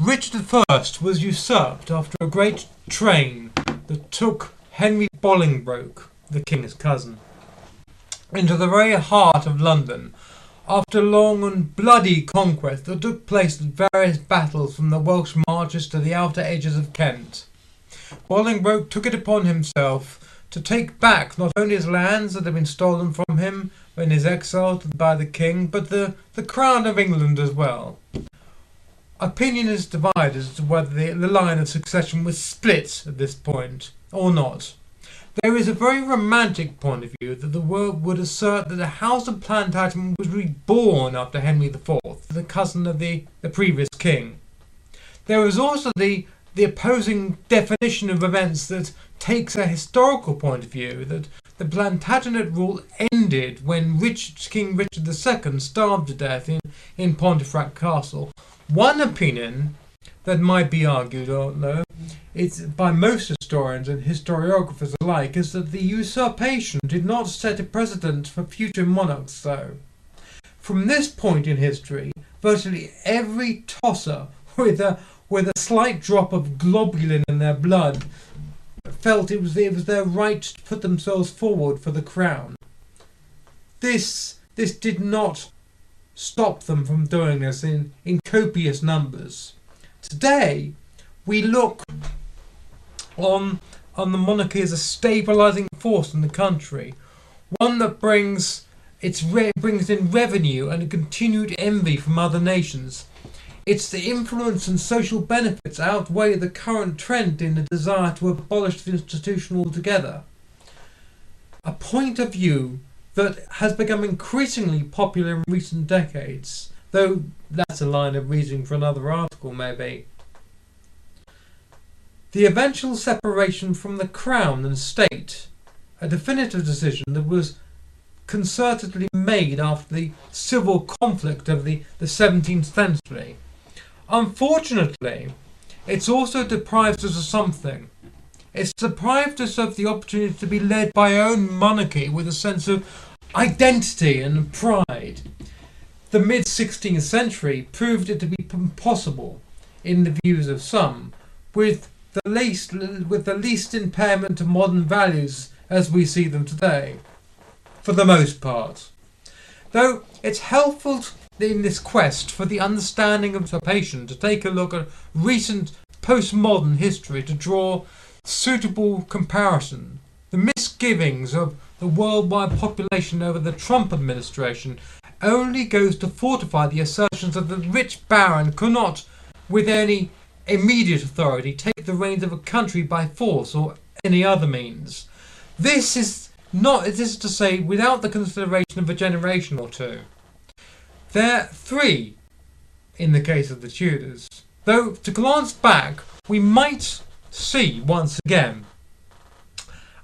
Richard I was usurped after a great train that took Henry Bolingbroke, the king's cousin, into the very heart of London after long and bloody conquest that took place at various battles from the Welsh marches to the outer edges of Kent. Bolingbroke took it upon himself to take back not only his lands that had been stolen from him in his exile by the king, but the crown of England as well. Opinion is divided as to whether the line of succession was split at this point or not. There is a very romantic point of view that the world would assert that the House of Plantagenet was reborn after Henry IV, the cousin of the previous king. There is also the opposing definition of events that takes a historical point of view, that the Plantagenet rule ended when King Richard II starved to death in Pontefract Castle. One opinion that might be argued, although it's by most historians and historiographers alike, is that the usurpation did not set a precedent for future monarchs, though. From this point in history, virtually every tosser with a slight drop of globulin in their blood felt it was their right to put themselves forward for the crown. This did not stop them from doing this in copious numbers. Today, we look on the monarchy as a stabilising force in the country, one that brings in revenue and a continued envy from other nations. Its influence and social benefits outweigh the current trend in the desire to abolish the institution altogether. A point of view that has become increasingly popular in recent decades, though that's a line of reasoning for another article maybe. The eventual separation from the crown and state, a definitive decision that was concertedly made after the civil conflict of the 17th century. Unfortunately, it's also deprived us of something. It's deprived us of the opportunity to be led by our own monarchy with a sense of identity and pride. The mid-16th century proved it to be impossible, in the views of some, with the least impairment to modern values as we see them today, for the most part. Though it's helpful in this quest for the understanding of usurpation to take a look at recent postmodern history to draw suitable comparison. The misgivings of the worldwide population over the Trump administration only goes to fortify the assertions that the rich baron could not, with any immediate authority, take the reins of a country by force or any other means. This is to say, without the consideration of a generation or two. There are three in the case of the Tudors, though to glance back we might see once again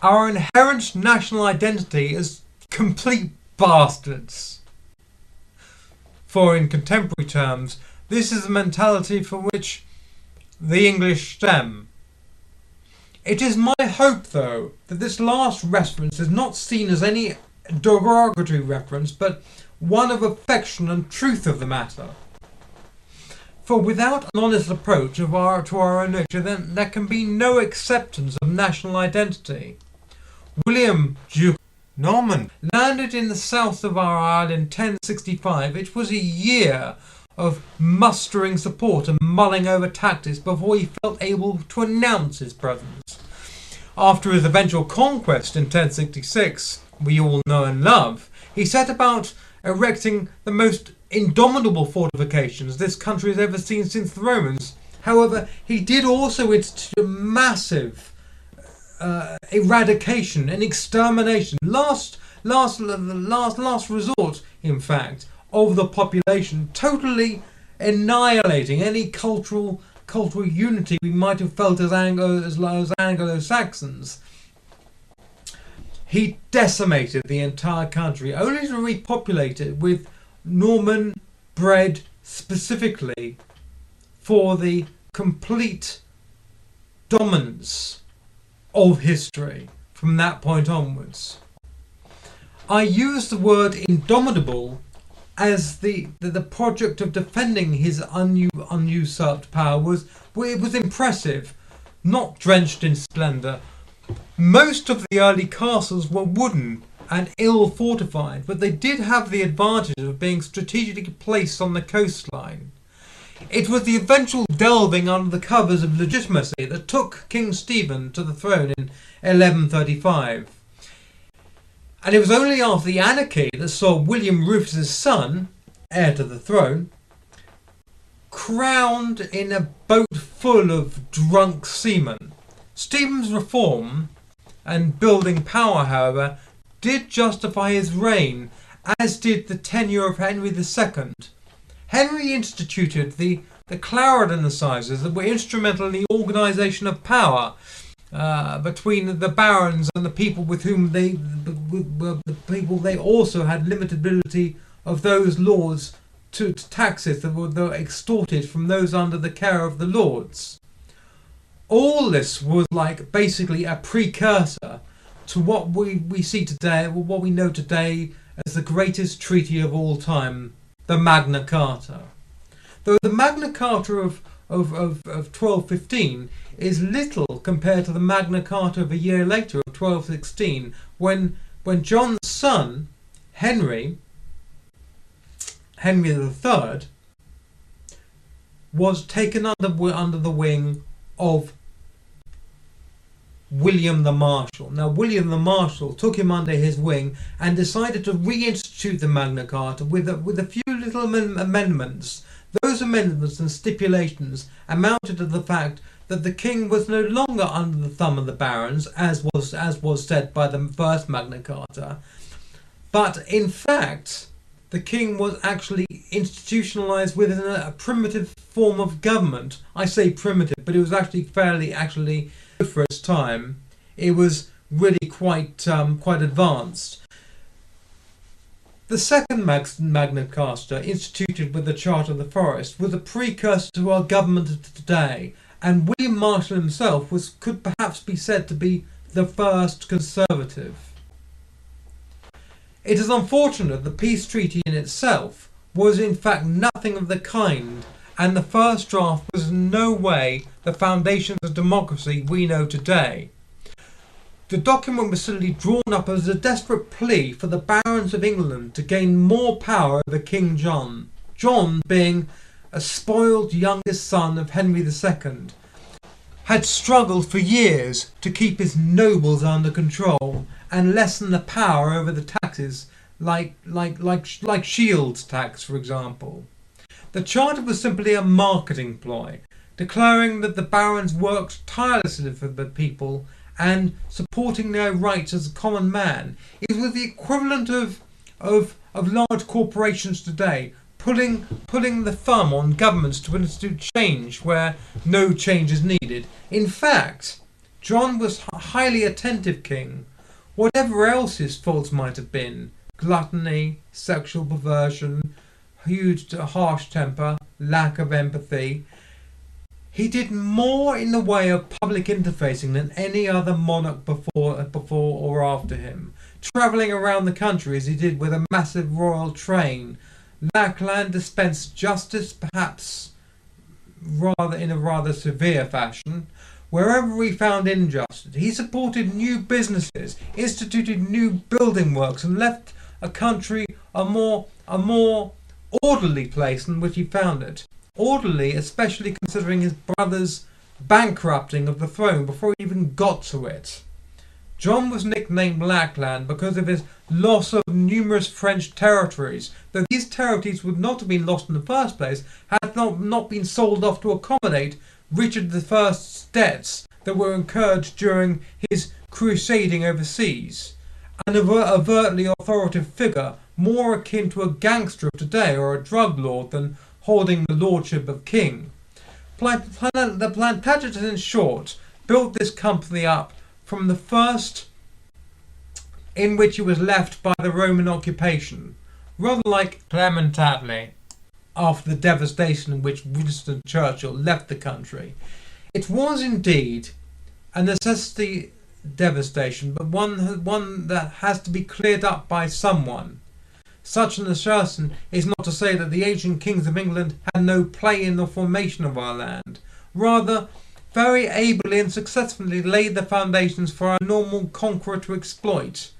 our inherent national identity as complete bastards. For in contemporary terms, this is the mentality from which the English stem. It is my hope, though, that this last reference is not seen as any derogatory reference, but one of affection and truth of the matter. For without an honest approach to our own nature, then there can be no acceptance of national identity. William Duke Norman landed in the south of our island in 1065. It was a year of mustering support and mulling over tactics before he felt able to announce his presence. After his eventual conquest in 1066, we all know and love, he set about erecting the most indomitable fortifications this country has ever seen since the Romans. However, he did also institute a massive eradication and extermination, last resort, in fact, of the population, totally annihilating any cultural unity we might have felt as Anglo-Saxons. He decimated the entire country, only to repopulate it with Norman bred specifically for the complete dominance of history from that point onwards. I use the word indomitable as the project of defending his unusurped power was impressive, not drenched in splendour. Most of the early castles were wooden and ill fortified, but they did have the advantage of being strategically placed on the coastline. It was the eventual delving under the covers of legitimacy that took King Stephen to the throne in 1135. And it was only after the anarchy that saw William Rufus's son, heir to the throne, crowned in a boat full of drunk seamen. Stephen's reform and building power, however, did justify his reign, as did the tenure of Henry II. Henry instituted the Clarendon Assizes that were instrumental in the organisation of power between the barons and the people with whom they also had limited ability of those lords to taxes that were extorted from those under the care of the lords. All this was like basically a precursor to what we see today, what we know today as the greatest treaty of all time, the Magna Carta. Though the Magna Carta of 1215 is little compared to the Magna Carta of a year later of 1216, when John's son Henry III was taken under the wing of William the Marshal. Now, William the Marshal took him under his wing and decided to reinstitute the Magna Carta with a few little amendments. Those amendments and stipulations amounted to the fact that the king was no longer under the thumb of the barons, as was said by the first Magna Carta, but in fact the king was actually institutionalized within a primitive form of government. I say primitive, but it was actually for its time, it was really quite advanced. The second Magna Carta, instituted with the Charter of the Forest, was a precursor to our government of today, and William Marshal himself could perhaps be said to be the first conservative. It is unfortunate the peace treaty in itself was in fact nothing of the kind, and the first draft was in no way the foundations of democracy we know today. The document was simply drawn up as a desperate plea for the barons of England to gain more power over King John. John, being a spoiled youngest son of Henry II, had struggled for years to keep his nobles under control and lessen the power over the taxes, like Shields tax, for example. The charter was simply a marketing ploy, declaring that the barons worked tirelessly for the people and supporting their rights as a common man. It was the equivalent of large corporations today, pulling the thumb on governments to institute change where no change is needed. In fact, John was a highly attentive king. Whatever else his faults might have been, gluttony, sexual perversion, huge harsh temper, lack of empathy, he did more in the way of public interfacing than any other monarch before or after him, travelling around the country as he did with a massive royal train. Lackland dispensed justice, perhaps in a rather severe fashion, wherever he found injustice. He supported new businesses, instituted new building works, and left a country a more orderly place than which he found it. Orderly, especially considering his brother's bankrupting of the throne before he even got to it. John was nicknamed Lackland because of his loss of numerous French territories, though these territories would not have been lost in the first place had not been sold off to accommodate Richard I's debts that were incurred during his crusading overseas. An overtly authoritative figure, more akin to a gangster of today or a drug lord than holding the lordship of king. The Plantagenets, in short, built this company up from the first in which it was left by the Roman occupation, rather like Clement Attlee after the devastation in which Winston Churchill left the country. It was indeed a necessity devastation, but one that has to be cleared up by someone. Such an assertion is not to say that the ancient kings of England had no play in the formation of our land. Rather, very ably and successfully laid the foundations for our normal conqueror to exploit.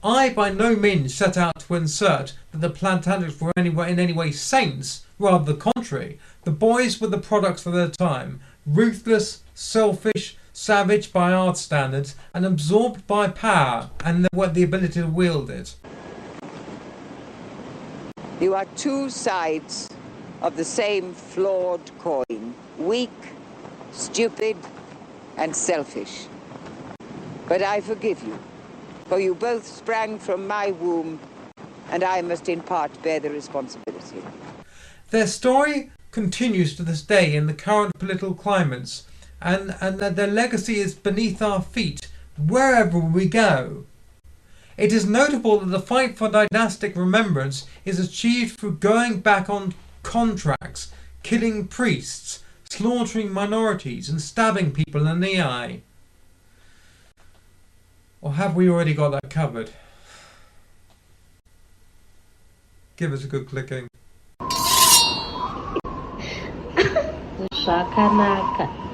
I by no means set out to assert that the Plantagenets were in any way saints, rather the contrary. The boys were the products of their time, ruthless, selfish, savage by our standards, and absorbed by power and the ability to wield it. You are two sides of the same flawed coin, weak, stupid, and selfish. But I forgive you, for you both sprang from my womb, and I must in part bear the responsibility. Their story continues to this day in the current political climates, and their legacy is beneath our feet wherever we go. It is notable that the fight for dynastic remembrance is achieved through going back on contracts, killing priests, slaughtering minorities, and stabbing people in the eye. Or have we already got that covered? Give us a good clicking. Shakanaka.